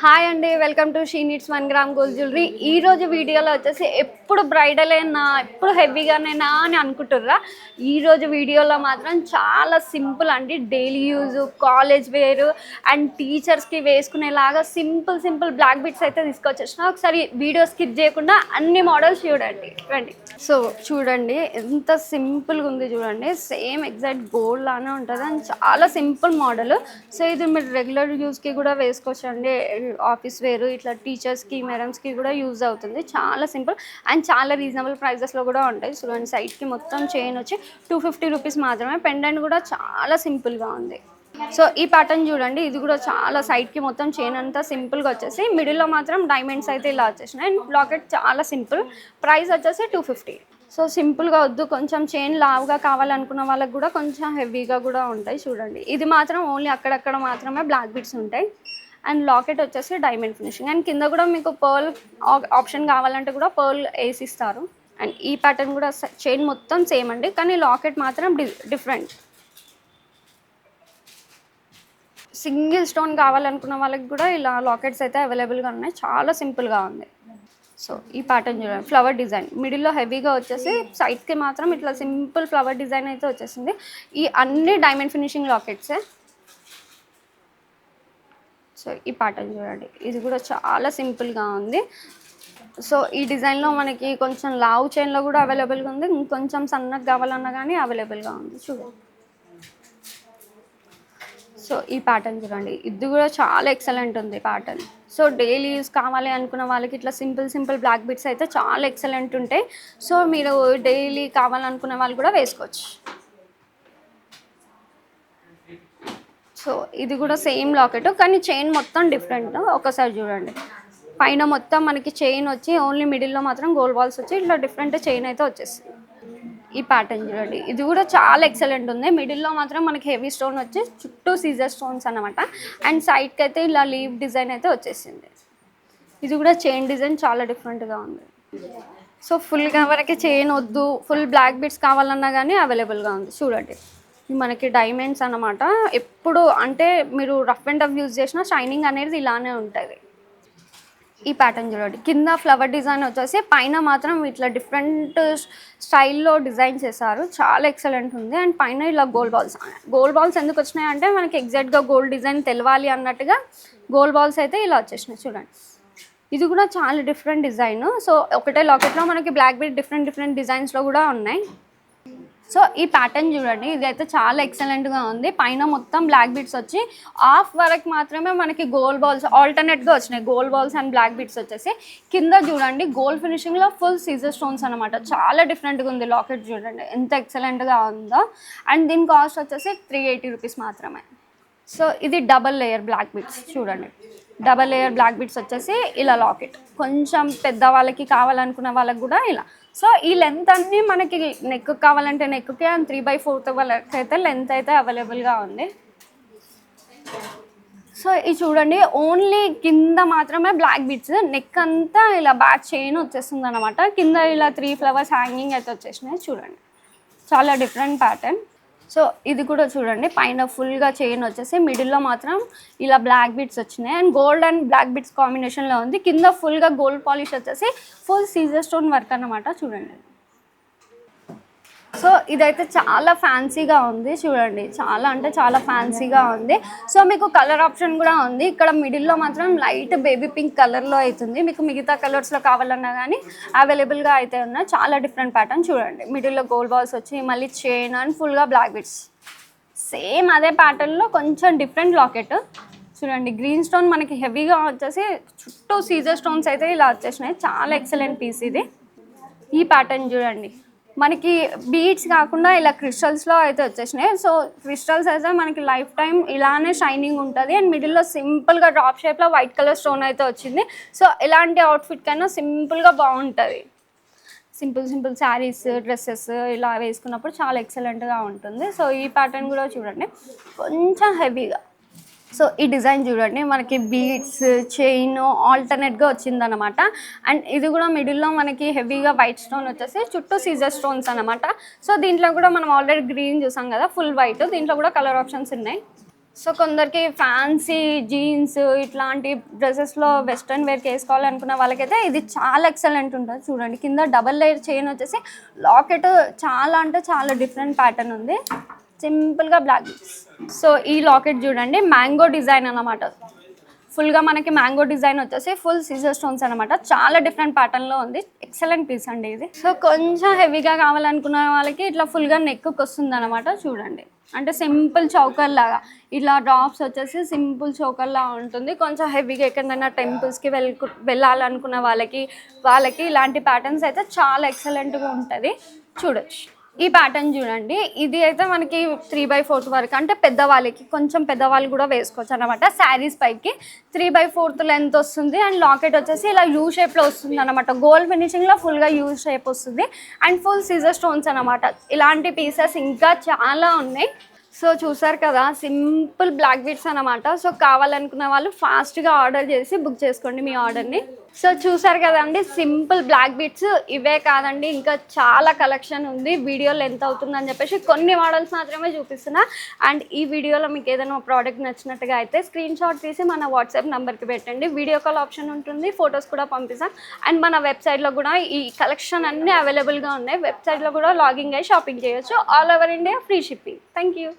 Hi అండి, welcome to she needs 1 gram gold jewellery. ఈ రోజు వీడియోలో వచ్చేసి ఎప్పుడు బ్రైడల్ అయినా ఎప్పుడు హెవీగానేనా అని అనుకుంటుర్రా. ఈ రోజు వీడియోలో మాత్రం చాలా సింపుల్ అండి, daily use, college wear and టీచర్స్కి వేసుకునేలాగా సింపుల్ సింపుల్ బ్లాక్ బిట్స్ అయితే తీసుకొచ్చేసిన. ఒకసారి వీడియో స్కిప్ చేయకుండా అన్ని మోడల్స్ చూడండి రండి. సో చూడండి ఎంత సింపుల్గా ఉంది చూడండి, సేమ్ ఎగ్జాక్ట్ గోల్డ్ లానే ఉంటుంది అండ్ చాలా సింపుల్ మోడల్. సో ఇది మీరు రెగ్యులర్ యూస్కి కూడా వేసుకోవచ్చు అండి, ఆఫీస్ వేరు ఇట్లా టీచర్స్కి మేడమ్స్కి కూడా యూజ్ అవుతుంది. చాలా సింపుల్ అండ్ చాలా రీజనబుల్ ప్రైజెస్లో కూడా ఉంటాయి. చూడండి సైడ్కి మొత్తం చైన్ వచ్చి 250 రూపీస్ మాత్రమే. పెండెంట్ కూడా చాలా సింపుల్గా ఉంది. సో ఈ ప్యాటర్న్ చూడండి, ఇది కూడా చాలా సైడ్కి మొత్తం చైన్ అంతా సింపుల్గా వచ్చేసి మిడిల్లో మాత్రం డైమండ్స్ అయితే ఇలా వచ్చేసినాయి. అండ్ లాకెట్ చాలా సింపుల్, ప్రైస్ వచ్చేసి 250. సో సింపుల్గా వద్దు, కొంచెం చైన్ లావుగా కావాలనుకున్న వాళ్ళకి కూడా కొంచెం హెవీగా కూడా ఉంటాయి. చూడండి ఇది మాత్రం ఓన్లీ అక్కడక్కడ మాత్రమే బ్లాక్ బిట్స్ ఉంటాయి. అండ్ లాకెట్ వచ్చేసి డైమండ్ ఫినిషింగ్ అండ్ కింద కూడా మీకు పర్ల్ ఆప్షన్ కావాలంటే కూడా పర్ల్ వేసి ఇస్తారు. అండ్ ఈ ప్యాటర్న్ కూడా చైన్ మొత్తం సేమ్ అండి, కానీ లాకెట్ మాత్రం డిఫరెంట్. సింగిల్ స్టోన్ కావాలనుకున్న వాళ్ళకి కూడా ఇలా లాకెట్స్ అయితే అవైలబుల్గా ఉన్నాయి. చాలా సింపుల్గా ఉంది. సో ఈ ప్యాటర్న్ చూడండి, ఫ్లవర్ డిజైన్ మిడిల్లో హెవీగా వచ్చేసి సైడ్కి మాత్రం ఇట్లా సింపుల్ ఫ్లవర్ డిజైన్ అయితే వచ్చేసింది. ఈ అన్ని డైమండ్ ఫినిషింగ్ లాకెట్సే. సో ఈ ప్యాటర్న్ చూడండి, ఇది కూడా చాలా సింపుల్గా ఉంది. సో ఈ డిజైన్లో మనకి కొంచెం లావు చైన్లో కూడా అవైలబుల్గా ఉంది, ఇంకొంచెం సన్నగా కావాలన్నా కానీ అవైలబుల్గా ఉంది. చూడండి సో ఈ ప్యాటర్న్ చూడండి, ఇది కూడా చాలా ఎక్సలెంట్ ఉంది ప్యాటర్న్. సో డైలీ యూస్ కావాలి అనుకున్న వాళ్ళకి ఇట్లా సింపుల్ బ్లాక్ బిట్స్ అయితే చాలా ఎక్సలెంట్ ఉంటాయి. సో మీరు డైలీ కావాలనుకున్న వాళ్ళు కూడా వేసుకోవచ్చు. సో ఇది కూడా సేమ్ లాకెట్, కానీ చైన్ మొత్తం డిఫరెంట్. ఒకసారి చూడండి, పైన మొత్తం మనకి చైన్ వచ్చి ఓన్లీ మిడిల్లో మాత్రం గోల్డ్ బాల్స్ వచ్చి ఇట్లా డిఫరెంట్ చైన్ అయితే వచ్చేస్తుంది. ఈ ప్యాటర్న్ చూడండి, ఇది కూడా చాలా ఎక్సలెంట్ ఉంది. మిడిల్లో మాత్రం మనకి హెవీ స్టోన్ వచ్చి చుట్టూ సీజర్ స్టోన్స్ అనమాట. అండ్ సైడ్కి అయితే ఇలా లీవ్ డిజైన్ అయితే వచ్చేసింది. ఇది కూడా చైన్ డిజైన్ చాలా డిఫరెంట్గా ఉంది. సో ఫుల్గా మనకి చైన్ వద్దు, ఫుల్ బ్లాక్ బిట్స్ కావాలన్నా కానీ అవైలబుల్గా ఉంది. చూడండి మనకి డైమండ్స్ అన్నమాట. ఎప్పుడు అంటే మీరు రఫ్ అండ్ టఫ్ యూజ్ చేసినా షైనింగ్ అనేది ఇలానే ఉంటుంది. ఈ ప్యాటర్న్ చూడండి, కింద ఫ్లవర్ డిజైన్ వచ్చేసి పైన మాత్రం ఇట్లా డిఫరెంట్ స్టైల్లో డిజైన్ చేశారు. చాలా ఎక్సలెంట్ ఉంది. అండ్ పైన ఇలా గోల్డ్ బాల్స్ ఎందుకు వచ్చినాయి అంటే మనకి ఎగ్జాక్ట్గా గోల్డ్ డిజైన్ తెలవాలి అన్నట్టుగా గోల్డ్ బాల్స్ అయితే ఇలా వచ్చేసినాయి. చూడండి ఇది కూడా చాలా డిఫరెంట్ డిజైన్. సో ఒకటే లాకెట్లో మనకి బ్లాక్ బిట్ డిఫరెంట్ డిజైన్స్లో కూడా ఉన్నాయి. సో ఈ ప్యాటర్న్ చూడండి, ఇదైతే చాలా ఎక్సలెంట్గా ఉంది. పైన మొత్తం బ్లాక్ బిట్స్ వచ్చి హాఫ్ వరకు మాత్రమే మనకి గోల్డ్ బాల్స్ ఆల్టర్నేట్గా వచ్చినాయి. Gold balls and black bits వచ్చేసి కింద చూడండి గోల్డ్ ఫినిషింగ్లో ఫుల్ సీజర్ స్టోన్స్ అనమాట. చాలా డిఫరెంట్గా ఉంది. లాకెట్ చూడండి ఎంత ఎక్సలెంట్గా ఉందో. అండ్ దీని కాస్ట్ వచ్చేసి 380 రూపీస్ మాత్రమే. సో ఇది డబల్ లేయర్ బ్లాక్ బిట్స్. చూడండి డబల్ లేయర్ బ్లాక్ బిట్స్ వచ్చేసి ఇలా లాకెట్, కొంచెం పెద్ద వాళ్ళకి కావాలనుకున్న వాళ్ళకి కూడా ఇలా. సో ఈ లెంత్ అన్నీ మనకి నెక్ కావాలంటే నెక్కి అండ్ 3/4 వాళ్ళకి అయితే లెంత్ అయితే అవైలబుల్గా ఉంది. సో ఇది చూడండి ఓన్లీ కింద మాత్రమే బ్లాక్ బిట్స్, నెక్ అంతా ఇలా బ్యాక్ చైన్ వచ్చేస్తుంది అనమాట. కింద ఇలా 3 ఫ్లవర్స్ హ్యాంగింగ్ అయితే వచ్చేసినాయి. చూడండి చాలా డిఫరెంట్ ప్యాటర్న్. సో ఇది కూడా చూడండి, పైన ఫుల్గా చైన్ వచ్చేసి మిడిల్లో మాత్రం ఇలా బ్లాక్ బిట్స్ వచ్చినాయి. And gold and black bits కాంబినేషన్లో ఉంది. కింద ఫుల్గా గోల్డ్ పాలిష్ వచ్చేసి ఫుల్ సీజర్ స్టోన్ వర్క్ అన్నమాట. చూడండి సో ఇదైతే చాలా ఫ్యాన్సీగా ఉంది. చూడండి చాలా అంటే చాలా ఫ్యాన్సీగా ఉంది. సో మీకు కలర్ ఆప్షన్ కూడా ఉంది. ఇక్కడ మిడిల్లో మాత్రం లైట్ బేబీ పింక్ కలర్లో అవుతుంది. మీకు మిగతా కలర్స్లో కావాలన్నా కానీ అవైలబుల్గా అయితే ఉన్నాయి. చాలా డిఫరెంట్ ప్యాటర్న్. చూడండి మిడిల్లో గోల్డ్ బాల్స్ వచ్చి మళ్ళీ చైన్ అండ్ ఫుల్గా బ్లాక్ బిట్స్. సేమ్ అదే ప్యాటర్న్లో కొంచెం డిఫరెంట్ లాకెట్. చూడండి గ్రీన్ స్టోన్ మనకి హెవీగా వచ్చేసి చుట్టూ సీజర్ స్టోన్స్ అయితే ఇలా వచ్చేసినాయి. చాలా ఎక్సలెంట్ పీస్ ఇది. ఈ ప్యాటర్న్ చూడండి, మనకి బీడ్స్ కాకుండా ఇలా క్రిస్టల్స్లో అయితే వచ్చేసినాయి. సో క్రిస్టల్స్ అయితే మనకి లైఫ్ టైం ఇలానే షైనింగ్ ఉంటుంది. అండ్ మిడిల్లో సింపుల్గా డ్రాప్ షేప్లో వైట్ కలర్ స్టోన్ అయితే వచ్చింది. సో ఎలాంటి అవుట్ఫిట్ కైనా సింపుల్గా బాగుంటుంది. సింపుల్ శారీస్, డ్రెస్సెస్ ఇలా వేసుకున్నప్పుడు చాలా ఎక్సలెంట్గా ఉంటుంది. సో ఈ ప్యాటర్న్ కూడా చూడండి కొంచెం హెవీగా. సో ఈ డిజైన్ చూడండి మనకి బీడ్స్ చైన్ ఆల్టర్నేట్గా వచ్చిందనమాట. అండ్ ఇది కూడా మిడిల్లో మనకి హెవీగా వైట్ స్టోన్ వచ్చేసి చుట్టూ సీజర్ స్టోన్స్ అనమాట. సో దీంట్లో కూడా మనం ఆల్రెడీ గ్రీన్ చూసాం కదా ఫుల్ వైట్, దీంట్లో కూడా కలర్ ఆప్షన్స్ ఉన్నాయి. సో కొందరికి ఫ్యాన్సీ జీన్స్ ఇట్లాంటి డ్రెస్సెస్లో వెస్ట్రన్ వేర్కి వేసుకోవాలనుకున్న వాళ్ళకైతే ఇది చాలా ఎక్సలెంట్ ఉంటుంది. చూడండి కింద డబల్ లేయర్ చైన్ వచ్చేసి లాకెట్ చాలా అంటే చాలా డిఫరెంట్ ప్యాటర్న్ ఉంది. సింపుల్గా బ్లాక్ బీడ్స్. సో ఈ లాకెట్ చూడండి మ్యాంగో డిజైన్ అన్నమాట. ఫుల్గా మనకి మ్యాంగో డిజైన్ వచ్చేసి ఫుల్ సీజర్ స్టోన్స్ అనమాట. చాలా డిఫరెంట్ ప్యాటర్న్లో ఉంది. ఎక్సలెంట్ పీస్ అండి ఇది. సో కొంచెం హెవీగా కావాలనుకున్న వాళ్ళకి ఇట్లా ఫుల్గా నెక్కి వస్తుంది అనమాట. చూడండి అంటే సింపుల్ చౌకర్ లాగా ఇట్లా డ్రాప్స్ వచ్చేసి సింపుల్ చౌకర్ లాగా ఉంటుంది. కొంచెం హెవీగా ఎక్కడైనా టెంపుల్స్కి వెళ్ళాలనుకున్న వాళ్ళకి ఇలాంటి ప్యాటర్న్స్ అయితే చాలా ఎక్సలెంట్గా ఉంటుంది. చూడొచ్చు ఈ ప్యాటర్న్ చూడండి. ఇది అయితే మనకి 3/4 వరకు అంటే పెద్దవాళ్ళకి కొంచెం పెద్దవాళ్ళు కూడా వేసుకోవచ్చు అనమాట. శారీస్ పైకి 3/4 లెంత్ వస్తుంది. అండ్ లాకెట్ వచ్చేసి ఇలా యూ షేప్లో వస్తుంది అనమాట. గోల్డ్ ఫినిషింగ్లో ఫుల్గా యూ షేప్ వస్తుంది. అండ్ ఫుల్ సీజర్ స్టోన్స్ అనమాట. ఇలాంటి పీసెస్ ఇంకా చాలా ఉన్నాయి. సో చూసారు కదా సింపుల్ బ్లాక్ బీడ్స్ అనమాట. సో కావాలనుకున్న వాళ్ళు ఫాస్ట్గా ఆర్డర్ చేసి బుక్ చేసుకోండి మీ ఆర్డర్ని. సో చూసారు కదండి సింపుల్ బ్లాక్ బీడ్స్. ఇవే కాదండి ఇంకా చాలా కలెక్షన్ ఉంది. వీడియో లెంత్ అవుతుందని చెప్పేసి కొన్ని మోడల్స్ మాత్రమే చూపిస్తున్నా. అండ్ ఈ వీడియోలో మీకు ఏదైనా ప్రోడక్ట్ నచ్చినట్టుగా అయితే స్క్రీన్ షాట్ తీసి మన వాట్సాప్ నెంబర్కి పెట్టండి. వీడియో కాల్ ఆప్షన్ ఉంటుంది. ఫొటోస్ కూడా పంపిస్తాం. అండ్ మన వెబ్సైట్లో కూడా ఈ కలెక్షన్ అన్నీ అవైలబుల్గా ఉన్నాయి. వెబ్సైట్లో కూడా లాగిన్ అయ్యి షాపింగ్ చేయొచ్చు. All over India free shipping. Thank you.